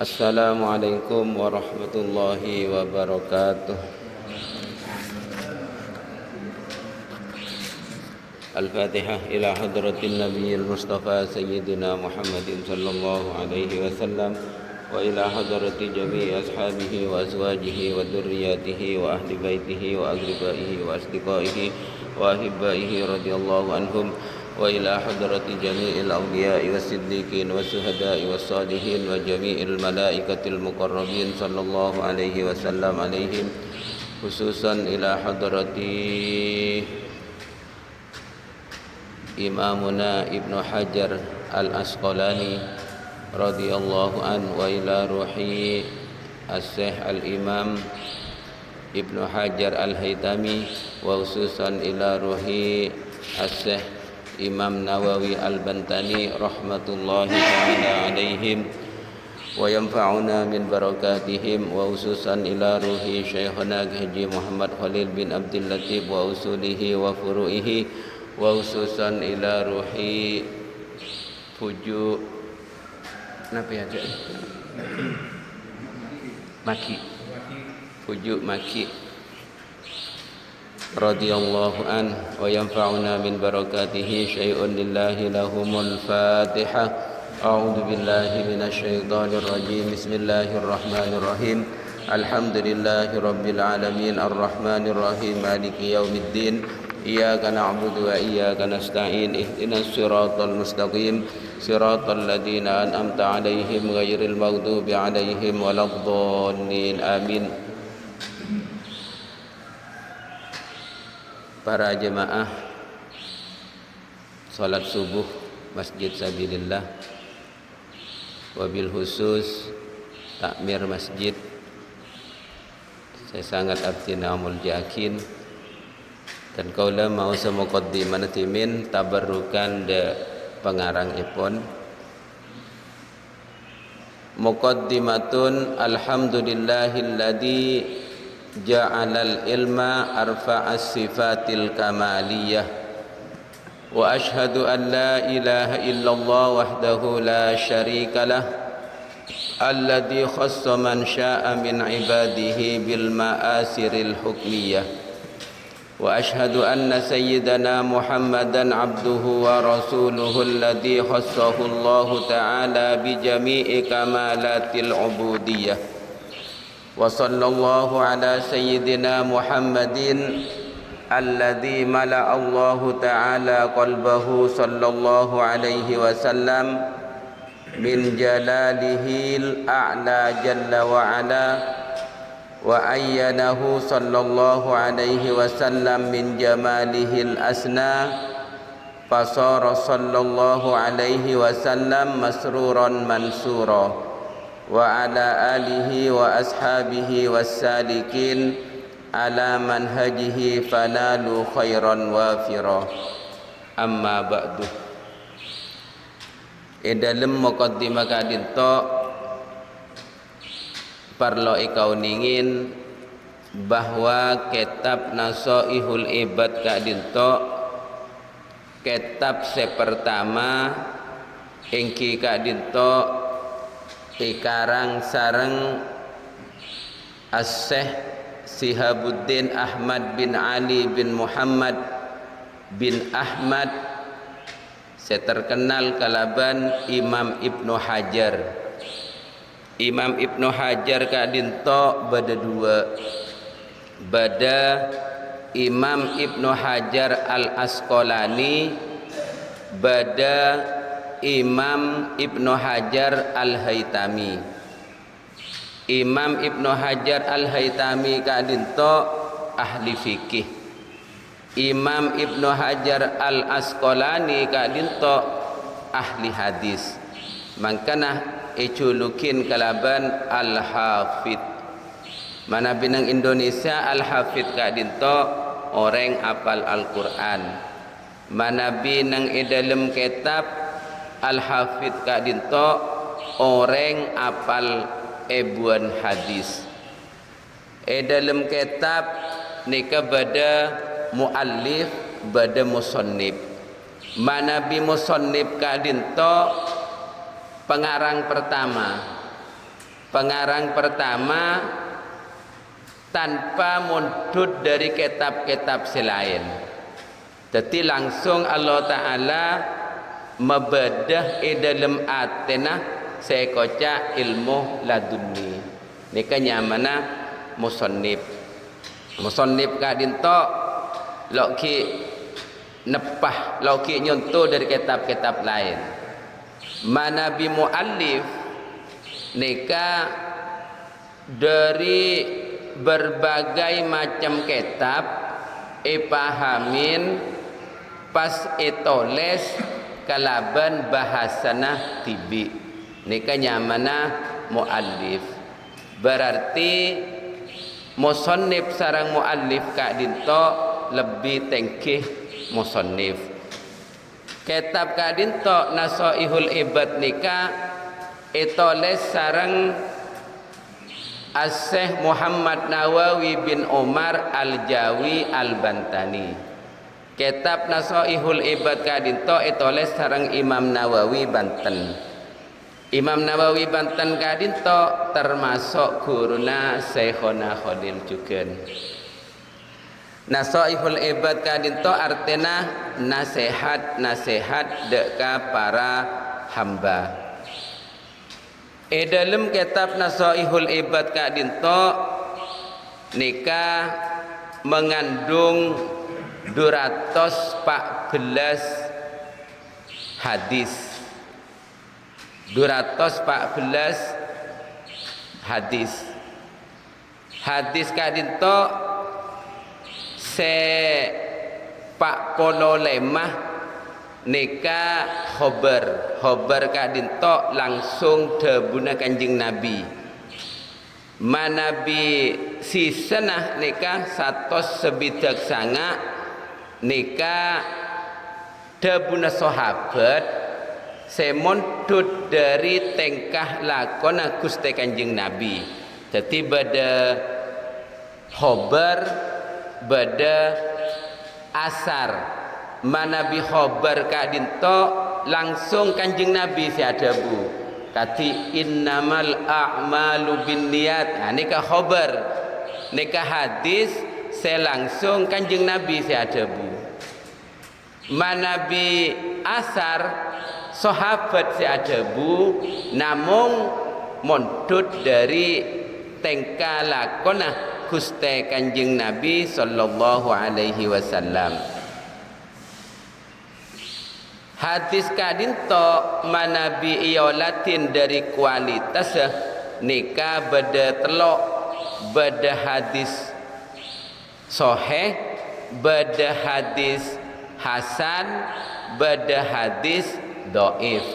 Assalamualaikum warahmatullahi wabarakatuh. Al-Fatihah ila hadratin Nabiyil Mustafa Sayyidina Muhammadin sallallahu alaihi wasallam wa ila hadrati jami'i ashabihi wa azwajihi wa dhurriyyatihi wa ahli baitihi wa aqribaihi wa asdiqaihi wa ahibbaihi radhiyallahu anhum wa ila hadrati jami'il awliya'i was-siddiqin was-suhada'i was-salihin wa jami'il malaikatil muqarrabin sallallahu alaihi wasallam alaihim, khususan ila hadrati Imamuna Ibnu Hajar Al-Asqalani radhiyallahu an wa ila ruhi As-Syekh Al-Imam Ibnu Hajar Al-Haytami wa khususan ila ruhi As-Syekh Imam Nawawi Al-Bantani rahmatullahi ta'ala alaihim wa yanfa'una min barakatihim wa khususan ila ruhi Syekhuna Haji Muhammad Khalil bin Abdul Latif wa usulihi wa furu'ihi wa khususan ila ruhi Fuju Fuju Maki radhiyallahu an wa yanfa'una min barakatihi syai'un lillahi lahumul Fatihah. A'udzu billahi minasy syaithanir rajim. Bismillahirrahmanirrahim. Alhamdulillahi rabbil alamin arrahmanir rahim maliki yaumiddin. Iyyaka na'budu wa iyyaka nasta'in. Ihdinas siratal mustaqim. Siratal ladzina an'amta 'alaihim ghairil maghdubi 'alaihim waladdallin. Amin. Para jemaah salat subuh Masjid Sabilillah, wabil khusus takmir masjid, saya sangat abtinamul yakin dan kaula mau semuqaddiman timin tabarrukan de pengarang ipon muqaddimatun alhamdulillahilladzi ja'alal ilma arfa'as sifatil kamaliyah wa ashhadu an la ilaha illallah wahdahu la syarika lah alladzi khassa man syaa min ibadihi bil ma'asiril hukmiyah wa ashhadu anna sayyidana Muhammadan abduhu wa rasuluhu alladzi khassahu Allah ta'ala bi jami'i kamalatil ubudiyyah wa sallallahu ala sayyidina Muhammadin alladzi mala'a Allah ta'ala qalbahu sallallahu alaihi wasallam min jalalihil a'la jalla wa ala wa ayyanahu sallallahu alaihi wasallam min jamalihil asna fasara sallallahu alaihi wasallam masruran mansura wa ala alihi wa ashabihi wassalikin ala manhajihi fanalu khairan wafira. Amma ba'du. Dalam muqaddimah kadin to parlo ikau ningin bahwa kitab Nasaihul Ibad kadin to kitab sepertama engki kadin to ikarang sareng As-Syekh Sihabuddin Ahmad bin Ali bin Muhammad bin Ahmad, saya terkenal kalaban Imam Ibnu Hajar. Imam Ibnu Hajar kadinto bada dua, bada Imam Ibnu Hajar Al-Asqalani, bada Imam Ibnu Hajar Al-Haytami. Imam Ibnu Hajar Al-Haytami kadinto ahli fikih. Imam Ibnu Hajar Al-Asqalani kadinto ahli hadis. Mangkana eculukin kalaban Al-Hafid. Mana binang Indonesia Al-Hafid kadinto orang apal Al-Quran. Mana binang dalam kitab Al-Hafid kadinto orang apal ebuan hadis. Dalam kitab nika bada muallif bada musannif. Mana bi musannif kadinto pengarang pertama pengarang pertama tanpa mundut dari kitab-kitab selain. Jadi langsung Allah Ta'ala membedah dalam atenah sekoca ilmu laduni. Nika nyamana musannif. Musannif kadinto loki nepah loki nyontoh dari kitab-kitab lain. Manabi muallif nika dari berbagai macam kitab pahamin pas etoles kalaban bahasana tibi. Nika nyamana muallif. Berarti musannif sarang muallif kak dinto lebih tengkih musannif. Kitab kak dinto Nasaihul Ibad nika etoles sarang As-Syekh Muhammad Nawawi bin Umar Al-Jawi Al-Bantani. Kitab Nasaihul Ibad kak dinto etoles sarang Imam Nawawi Banten. Imam Nawawi Banten kadinto termasuk guruna Syekhona Khalil juga. Nasaihul Ibad kadinto artinya nasihat deka para hamba. Dalam kitab Nasaihul Ibad kadinto nika mengandung 214 hadis. 214 hadis. Hadis kadinto se pak polo lemah nika khobar kadinto langsung debuna Kanjeng Nabi. Manabi sisenah nika satos sebidak sanga nika debuna sahabat semontut dari tengkah lakon Gusti Kanjeng Nabi. Jadi bada khobar bada asar. Manabi khobar kadinto langsung Kanjeng Nabi siadabu. Kati innamal a'malu binniyat. Nah nika khobar. Nika hadis langsung Kanjeng Nabi siadabu. Manabi asar sahabat siadabu namung mondut dari tengkah lakonah Gusti Kanjeng Nabi sallallahu alaihi wasallam. Hadis kadinto manabi iolatin dari kualitas nika beda telok beda hadis sahih beda hadis hasan beda hadis dhaif.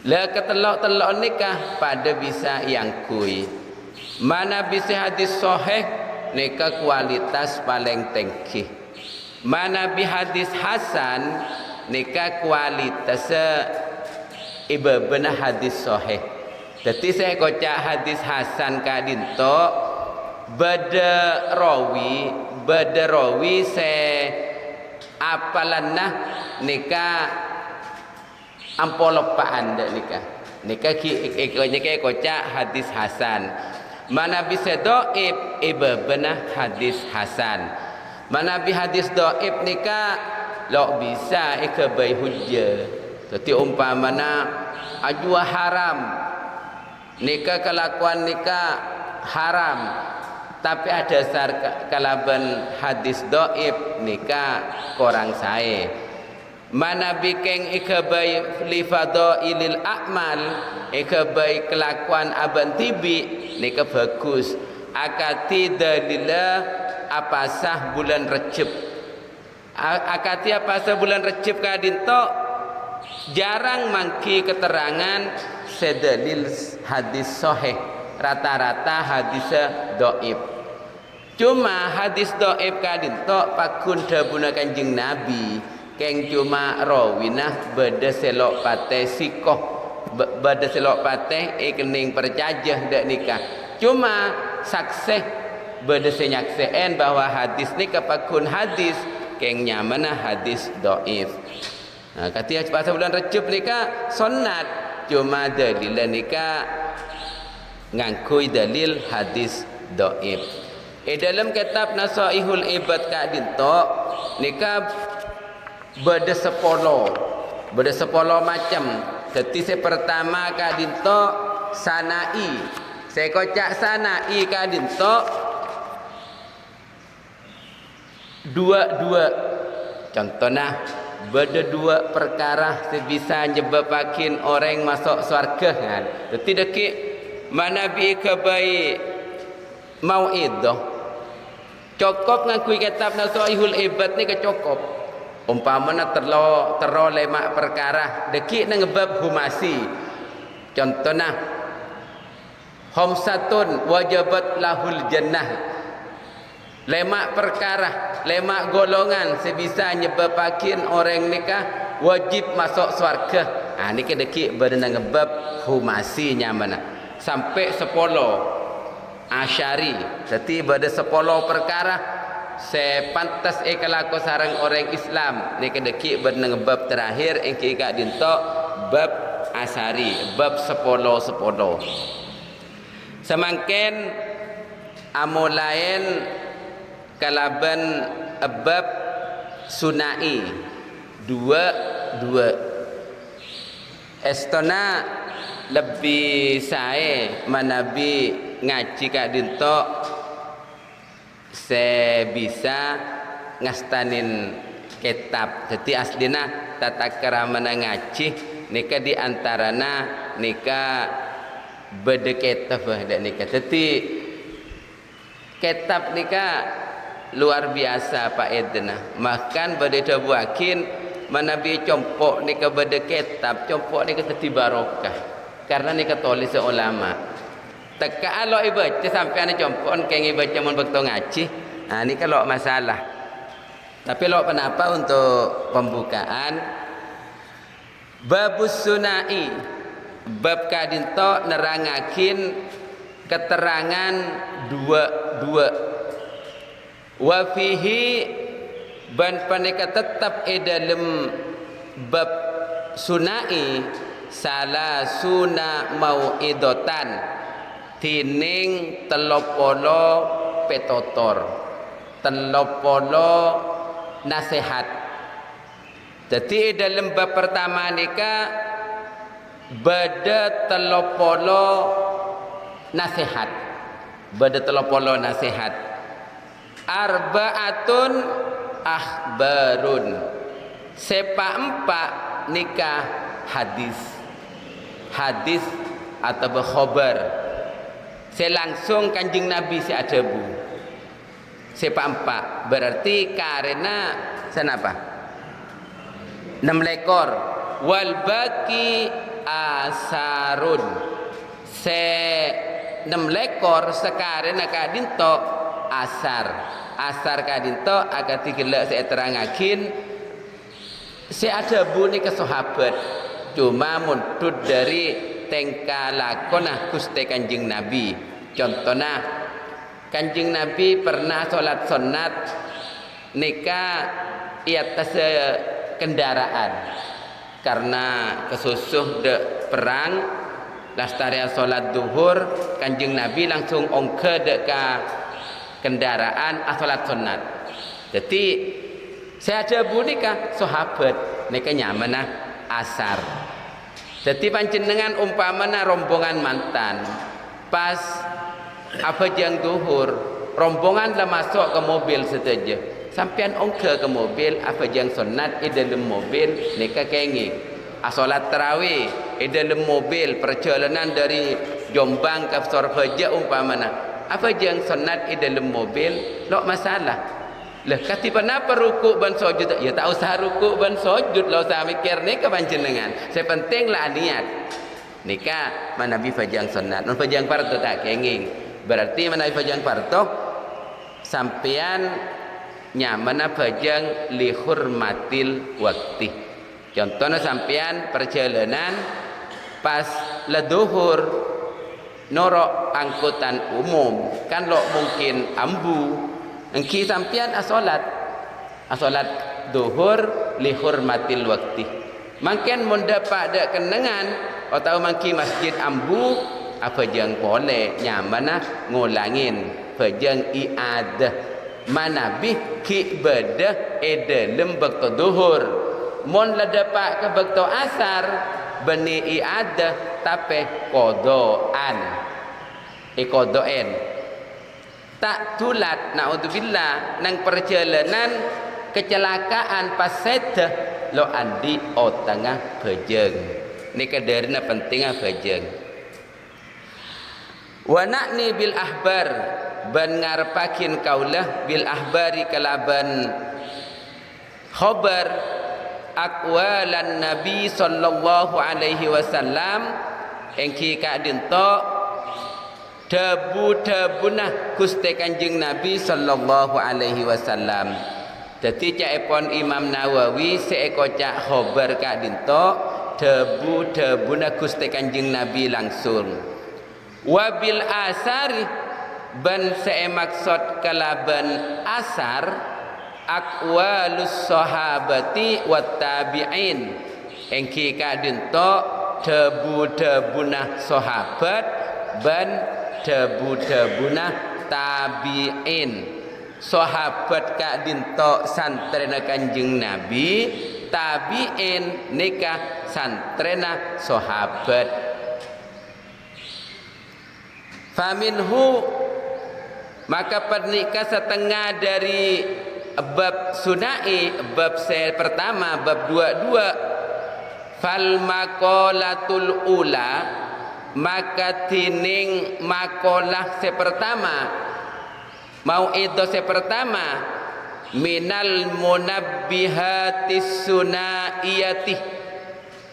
La ketelok-telok nikah pada bisa yang kui. Mana bisa hadis sahih nikah kualitas paling tinggi. Mana bi hadis hasan nikah kualitas ibabana hadis sahih. Jadi saya kocak hadis hasan kadinto beda rawi saya apalanna nikah ampolopaan dak nikah ki kocak hadis hasan. Mana bisa dhaif ibabana hadis hasan. Mana bi hadis dhaif nikah lo bisa ikabai hujjah. Jadi umpamana ajwa haram nikah kelakuan nikah haram tapi ada dasar kalaban hadis dhaif nikah korang sae. Mana bikeng ikabai li fadailil a'mal ikabai kelakuan aban tibi nika bagus. Akati dalila apasah bulan Recep. Akati apasah bulan Recep kadinto jarang mangki keterangan sedalil hadis sahih. Rata-rata hadis dhaif. Cuma hadis dhaif kadinto pakun dabuna Kanjeng Nabi. Keng cuma rawinah beda selok pateh sikoh beda selok pateh kening percajah dak nikah. Cuma sakseh beda senyakseen bahwa hadis nikah pakun hadis keng nyamana hadis dhaif. Nah, ketika pasal bulan Recep nikah sunat cuma dalil nikah ngangkui dalil hadis dhaif. Dalam kitab Nasaihul Ibad ka dinto nika beda sepolo macam. Dadi se pertama ka dinto sanai. Saya kocak sanai ka dinto dua. Contohnya beda dua perkara bisa nyebabakin orang masuk surga kan. Dadi dekik manabi kebaik mau'idah cukup ngakui kitab Nasaihul Ibad ni kecokop. Umpamana terlo lemak perkara dekik nang bab humasi. Contohnya khamsatun wajabat lahul jannah. Lemak perkara, lemak golongan sebisa nyebabakin orang nikah wajib masuk surga. Ni kedekik bernang bab humasi nyamana sampai 10 asyari. Jadi pada 10 perkara sepantas kelaku sarang orang Islam. Ni kedekik bernang bab terakhir yang kita dinto bab asyari, bab 10. Semangkin amulain kalaban bab sunai dua estona lebih saya manabi ngaji kak dinto se bisa ngastanin kitab. Jadi aslina tata keramana ngaji nika diantarana nika beda kitab dak nika. Jadi kitab nika luar biasa Pak Edna. Makan bade dabuakin manabi compok nika bade kitab, compok nika teti barokah. Karena nika tulis ulama. Teka alo ibaca sampai ane compok keng ibaca mun bekto ngaji. Ni kalau masalah. Tapi lo kenapa untuk pembukaan babus sunai bab kadinto nerangakin keterangan dua wa fihi ban paneka tetap dalam bab sunai salah suna mau'idotan tining 30 petotor 30 nasihat. Jadi dalam bab pertama nika bada 30 nasihat, bada 30 nasihat. Arba'atun akhbarun sepa-empat nikah hadis atau khabar selangsung kanjeng Nabi si adabu sepa-empat berarti karena senapa 6 lekor wal baki asarun se 6 lekor sekarena kadinto asar kadinto agak tigelak saya terangakin saya ada bunyi ke sahabat cuma muntud dari tengka lakonah Gusti Kanjeng Nabi. Contohnya Kanjeng Nabi pernah sholat sunat nikah di atas kendaraan karena kesusuh de perang lastarian sholat duhur Kanjeng Nabi langsung ongke deka kendaraan asolat sunat. Jadi saya ada bunika sahabat nika nyamana asar. Jadi panjenengan umpamana rombongan mantan pas apa jang duhur rombongan lah masuk ke mobil saja sampean ongke ke mobil apa jang sunat dalam mobil nika kengi asolat tarawih dalam mobil perjalanan dari Jombang ke Surabaya umpamana apa yang sunat di dalam mobil lo masalah lah katiba napa rukuk ban sujud ya tak usah rukuk ban sujud lo usah mikir ni kepanjenengan saya penting lah niat nikah manabi fajang sunat non fajang fardu tak kenging berarti manabi fajang fardu sampean nyamana fajang li hurmatil wakti. Contohnya sampean perjalanan pas leduhur norok angkutan umum kan lo mungkin ambu engki sampian asolat duhur li hurmatil wakti mungkin munda pada kenangan atau mungkin masjid ambu apa jeng boleh nyamana ngulangin pejeng iadah manabih ki bedah dalam waktu duhur mon la dapat ke waktu asar beni iadah tapi kodoan kodoen tak tulat naudzubillah nang perjalanan kecelakaan pas seteh lo andi tengah pejeng ni kaderna pentingnya pejeng wa na'ni bil ahbar ban ngarepakin kaulah bil ahbari kalaban khabar aqwalan nabi sallallahu alaihi wasallam engki kadin to debu-debunah Gusti Kanjeng Nabi sallallahu alaihi wasallam. Dadi caepon Imam Nawawi seeko cak khabar kadin to debu-debunah Gusti Kanjeng Nabi langsung. Wabil asari ban maksud kalaban asar aqwalus sahabati wat tabi'in engki kadin to debu-debunah sahabat ban debu-debunah tabi'in sahabat kadin to santrena Kanjeng Nabi tabi'in nikah santrena sahabat faminhu maka pernikah setengah dari bab sunai bab pertama bab 22 fal maqalatul ula maka tining makalah pertama mau itu pertama minal munabbihatis sunaiyati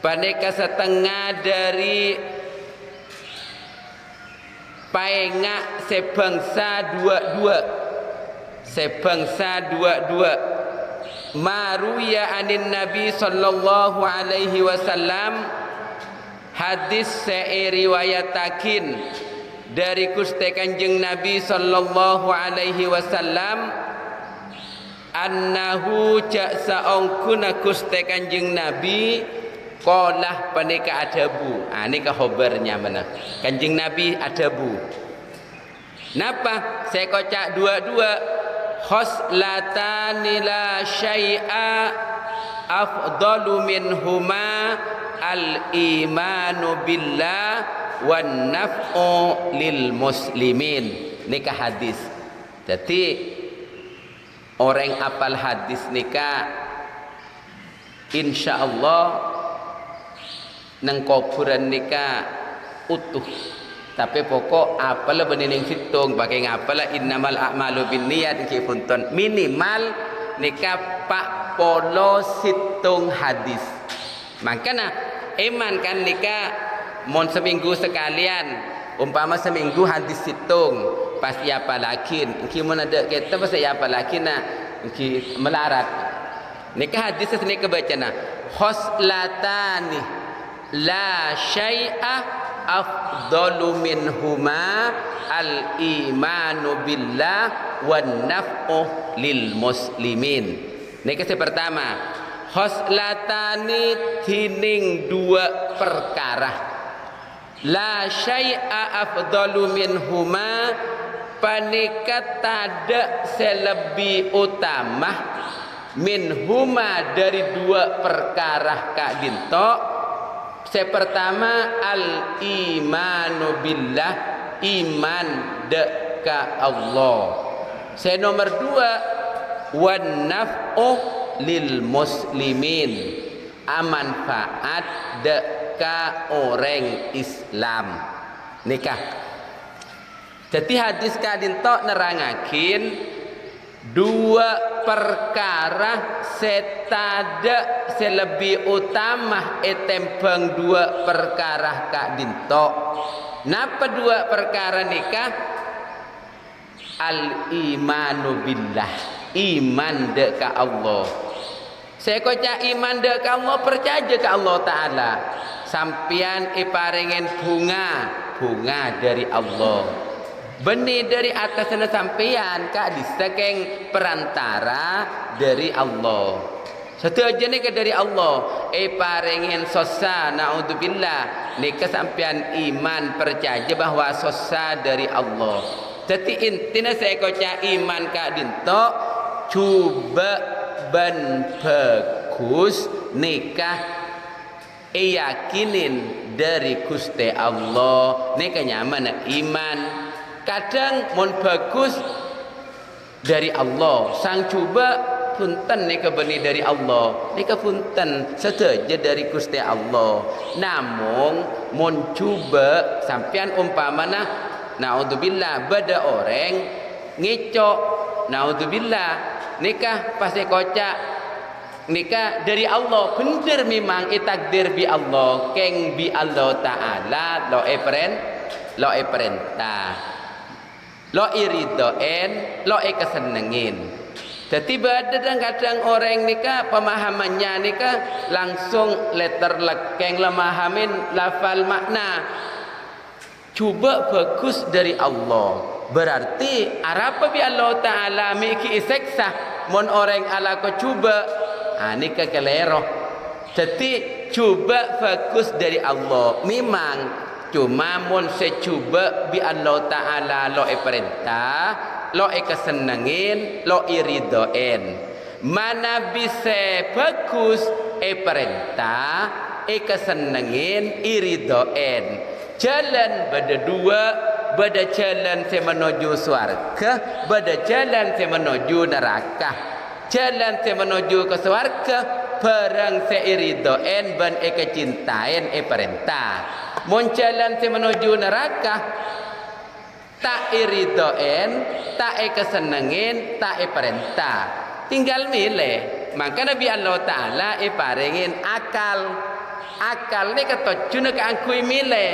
paneka setengah dari paengak sebangsa dua maruya anin nabi sallallahu alaihi wasallam hadis riwayatakin dari Gusti Kanjeng Nabi sallallahu alaihi wasallam annahu ja'sa'ungkuna Gusti Kanjeng Nabi qalah panika adabu ini khabarnya mana Kanjeng Nabi adabu napa saya kocak dua-dua khoslatani la syai'a afdalu minhuma al-imanu billah wan naf'u lil muslimin nikah hadis. Jadi orang apal hadis nikah insyaallah nang kuburan nikah utuh. Tapi pokok apalah bening hitung pakai ngapalah innamal a'malu binniyat ki punten minimal nikah pak polo situng hadis. Makanya iman kan nikah mon seminggu sekalian umpama seminggu hadis situng pasti apa lagi ki mon ada kita pasti apa lagi nah ki melarat nikah hadis seni kebacana khoslatani la syai'a afdalu minhuma al imanu billah wan naf'u lil muslimin nikah pertama khoslatani tining dua perkara la syai'a afdalu minhuma panikat tada selebih utama minhuma dari dua perkara kak dinto pertama al imanu billah iman deka Allah nomor dua wan naf'u lil muslimin amanfaat deka orang Islam nikah. Jadi hadis kadin tok nerangakin dua perkara setada selebih utama etembang dua perkara kadin tok. Napa dua perkara nikah? Al imanu billah iman deka Allah. Saya kocak iman deka Allah percaya ke Allah Ta'ala sampian iparingin bunga dari Allah benih dari atas sana sampean kak disakeng perantara dari Allah Satu aja ni ke dari Allah. Paringin sosa naudzubillah. Ni kesampian iman percaya bahawa sosa dari Allah. Jadi intinya saya kocak iman kak dinto. Cuba ben bagus nikah yakinin dari Gusti Allah. Nikah nyaman iman. Kadang mon bagus dari Allah. Sang cuba punten nika beni dari Allah, nika punten sedaja dari Gusti Allah. Namun mun cuba sampean umpamana naudzubillah bada orang ngecok naudzubillah nikah pasti kocak nikah dari Allah bener memang takdir bi Allah keng bi Allah taala lo perintah lo iridoen lo kesenengin. Jadi kadang-kadang orang nikah pemahamannya nikah langsung letter lekeng lemahamin lafal makna. Coba bagus dari Allah. Berarti arapa bi Allah Ta'ala miki iseksa mon orang ala ko cuba. Nikah kelero. Jadi coba bagus dari Allah. Memang cuma mon secuba bi Allah Ta'ala lo perintah. Lo kesenengin, lo iridoen. Mana bisa bagus perintah, kesenengin, iridoen. Jalan beda dua, beda jalan saya menuju surga, beda jalan saya menuju neraka. Jalan saya menuju ke surga, barang saya iridoen ban kecintain perintah. Mon jalan saya menuju neraka, tak iridoen, tak kesenengin, tak perintah. Tinggal milih. Maka Nabi Allah Ta'ala paringin akal. Akal ni kata cuna ke angkui milih.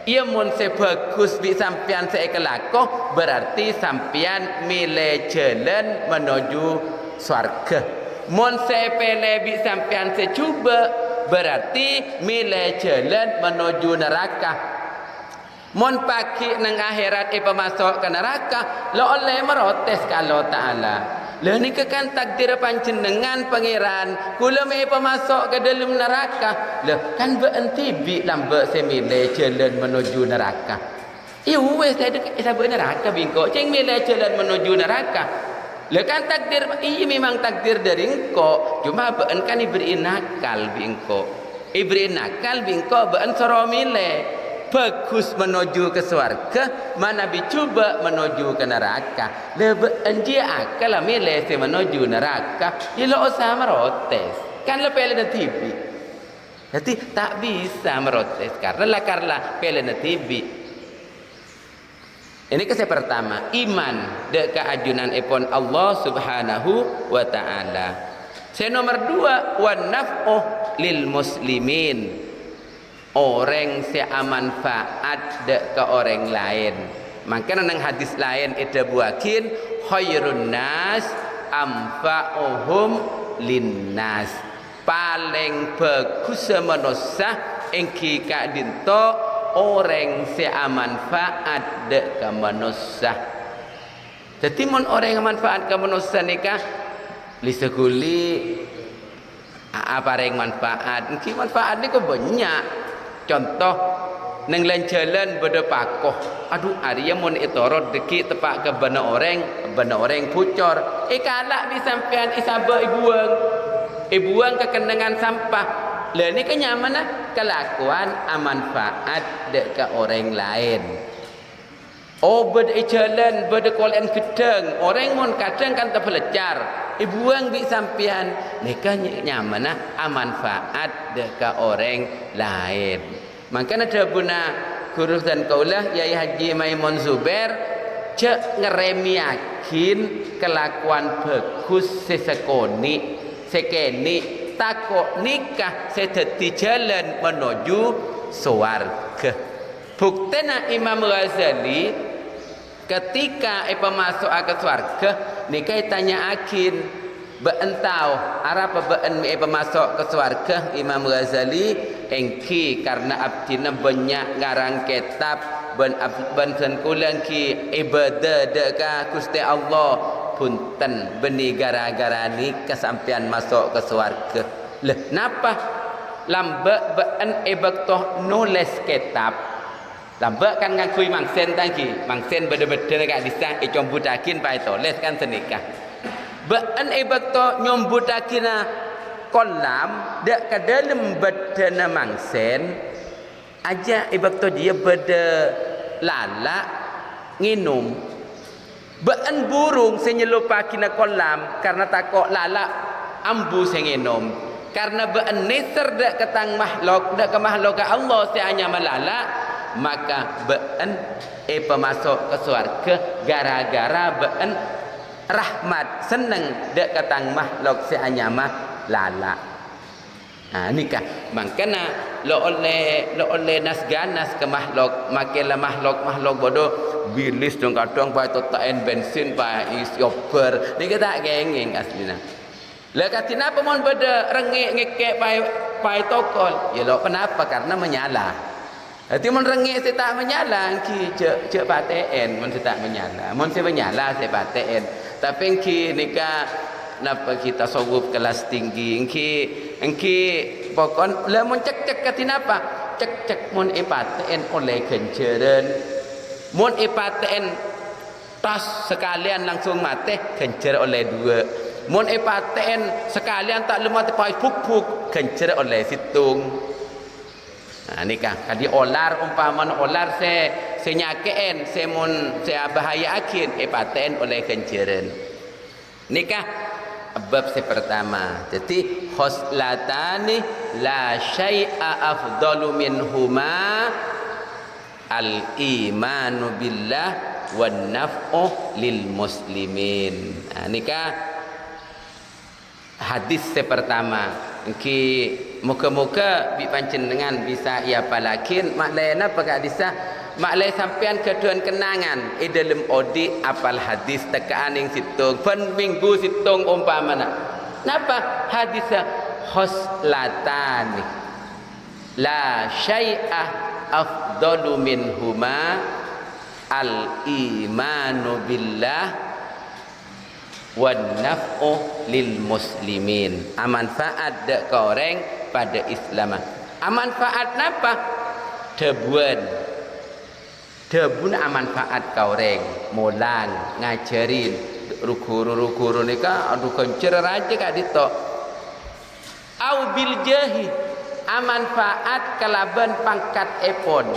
Ia mun sebagus bi sampian seekelakoh berarti sampian milih jalan menuju surga. Mun sepele bi sampian secuba berarti milih jalan menuju neraka. Mon pagi nang akhirat masuk ke neraka lo oleh merotes ke Allah Ta'ala. Lah ni kan takdir panjenengan pangeran kula me masuk ke dalam neraka. Lah kan berhenti bi lambe semile jalan menuju neraka. Wes saya neraka bingko ceng mile jalan menuju neraka. Lah kan takdir memang takdir dari engkau cuma beun kan ibri nakal bingko. Ibri nakal bingko beun soro mile. Bagus menuju ke surga, mana dicoba menuju ke neraka. Lebih dia akal milih menuju neraka. Ia lo usah merotes. Kan lo pilih TV. Jadi tak bisa merotes karena pilih TV. Ini kisah pertama, iman de keajunan ipon Allah Subhanahu wa Ta'ala. Saya nomor 2, wan naf'u lil muslimin. Orang seamanfaat ke orang lain. Maka nang hadis lain itu buakin khairun nas amfa'uhum linnas. Paling bagus manusia engki kak dinto orang seamanfaat ke manusia. Jadi mon orang yang manfaat ke manusia nikah liseguli apa yang manfaat? Engki manfaat ni banyak. Contoh neng jalan beda pakoh. Aduh Arya mun itorot deki tepak ke bana orang pucor. Kalak di sampean isaba ibuang kekenangan sampah. Lah ni kenyamanan kelakuan amanfaat dek ke orang lain. Oh beda jalan beda kolen gedeng. Orang mun kadang kan terpelecar. Ibuang di sampean nikah nyaman amanfaat dekat orang lain. Maka ada buna guru dan kaulah Yai Haji Maimun Zubair cek ngeremiakin kelakuan bagus sesekoni takut nikah sedeti jalan menuju swarga. Buktena Imam Ghazali ketika masuk ke swarga nikah tanya akin beentau arapa beun masuk ke swarga Imam Ghazali engki karena abdina banyak ngarang kitab ben kulang ki ibadah deka Gusti Allah punten beni gara-gara ni kesampian masuk ke syurga. Leh napa lambe ben ebektoh nulis kitab lambe kan ngakui mangsen tadi mangsen beda-beda kat disah combutakin pai tulis kan senikah ben ebektoh nyombutakin kolam dak ke dalam bedana mangsen aja ebektoh dia beda lala nginum ben burung senyelupakin kolam karena takut lala ambu senginum karena be'neser dak ketang makhluk dak ke makhluk Allah hanya melala maka be'en pemasuk ke surga gara-gara be'en rahmat seneng dak ketang makhluk hanya lala. Nah nikah makana lo oleh nas ganas ke makhluk makelah makhluk bodoh bilis dong kadang pai totain bensin pai isoper ni kita gengeng aslina. Lah katina apa mon beda rengek ngekek pai tokol. Ya lo kenapa? Karena menyala. Nanti mon rengek saya tak menyala ki cek paten mon saya tak menyala. Mon saya menyala saya paten. Tapi ki nikah napa kita sawub kelas tinggi engki pokon lah mon cek katina apa? Cek mon paten oleh kenceren. Mon paten tas sekalian langsung mati kencer oleh dua. Mun paten sekalian tak lemah tepai puk kencer oleh situng. Nah nikah kadi olar umpaman olar se nyakeen se mun se bahaya akin paten oleh kenceren. Nikah bab pertama. Jadi khoslatani la syai'a afdalu minhuma al imanu billah wan naf'u lil muslimin. Nah nikah hadis pertama ki muka-muka bi panjenengan bisa ia palakin maklena pakai hadisah maklai sampean keduan kenangan dalam odi apal hadis tekaan ing situng pen minggu situng umpamana napa hadisah khoslatani la syai'a afdalu minhuma al imanu billah wan naf'u lil muslimin. Amanfaat dak koreng pada Islam. Amanfaat napa? Debun amanfaat koreng, molang, ngajarin guru-guru nika aduh kencer aja kak ditok. Au bil jahi amanfaat kelaban pangkat epon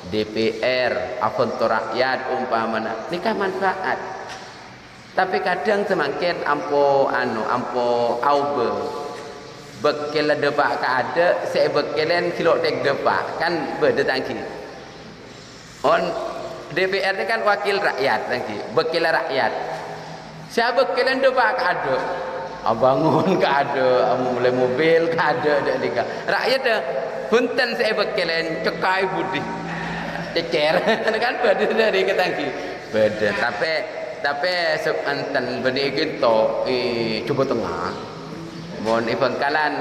DPR, afon rakyat umpamana nika manfaat. Tapi kadang semakin ampo aube bekel depak ka ada se bekelen kilo tek depak kan beda tangki on DPR ni kan wakil rakyat tangki bekil rakyat siapa bekelen depak ka ada abangun ka ada mulai mobil ka ada dak dika rakyat dah punten se bekelen cekai budi cecer kan beda dari ketangki beda tapi sepantan beni kita cuba tengah mon pangkalan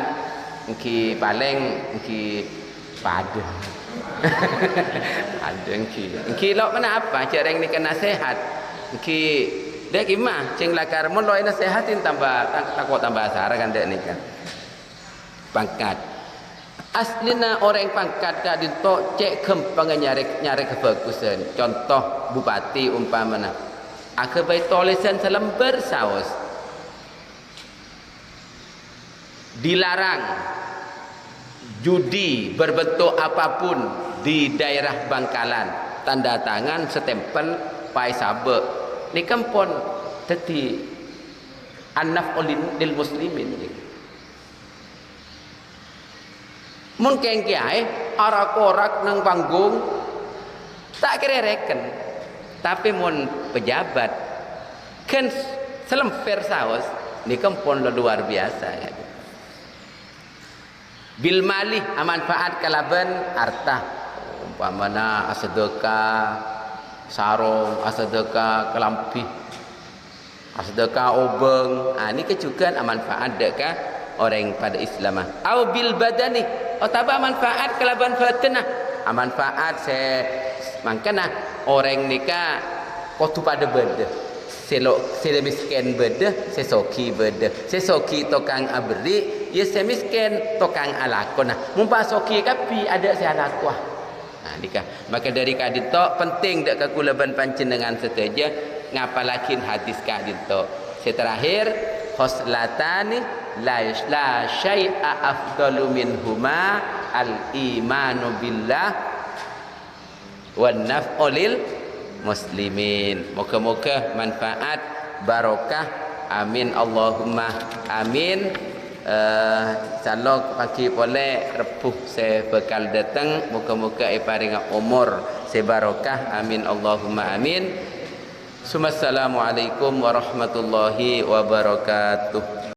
ki paling ki pada ada ki lo mana apa cereng ni kena sehat ki dek imah cing lakar mon lo ina sehatin tambah takut tambah asar kan dek ni kan pangkat aslina orang pangkat dak dintok cek kempang nyari kebagusan contoh bupati umpamana akabai tulisan selembar saus dilarang judi berbentuk apapun di daerah Bangkalan tanda tangan setempel pai sabe ni kampon teti anaf lil muslimin mun kengkiai arak-orak nang panggung tak kerereken tapi mun pejabat kan selemper saus ni kampon luar biasa ya. Bil malih manfaat kalaban harta umpamana sedekah sarung sedekah kelampi sedekah obeng ni kejukan manfaat dekah orang pada Islam au bil badani atau manfaat kalaban batinah manfaat se mangkana orang nikah kotu pada benda selo miskin beda sesoki beda sesoki tokang abri ya se miskin tokang alakon nah mumpa soki kapi ada se alakwa nah dikah maka dari kadito penting dak kakulaban panjenengan seteja ngapalakin hadis kadito seterakhir khoslatani la syai'a afdalu minhuma al imanu billah wan naf'u lil muslimin. Moga-moga manfaat barokah amin Allahumma amin. Insyaallah pagi boleh repuh saya bekal datang moga-moga paring umur sebarokah amin Allahumma amin. Assalamualaikum warahmatullahi wabarakatuh.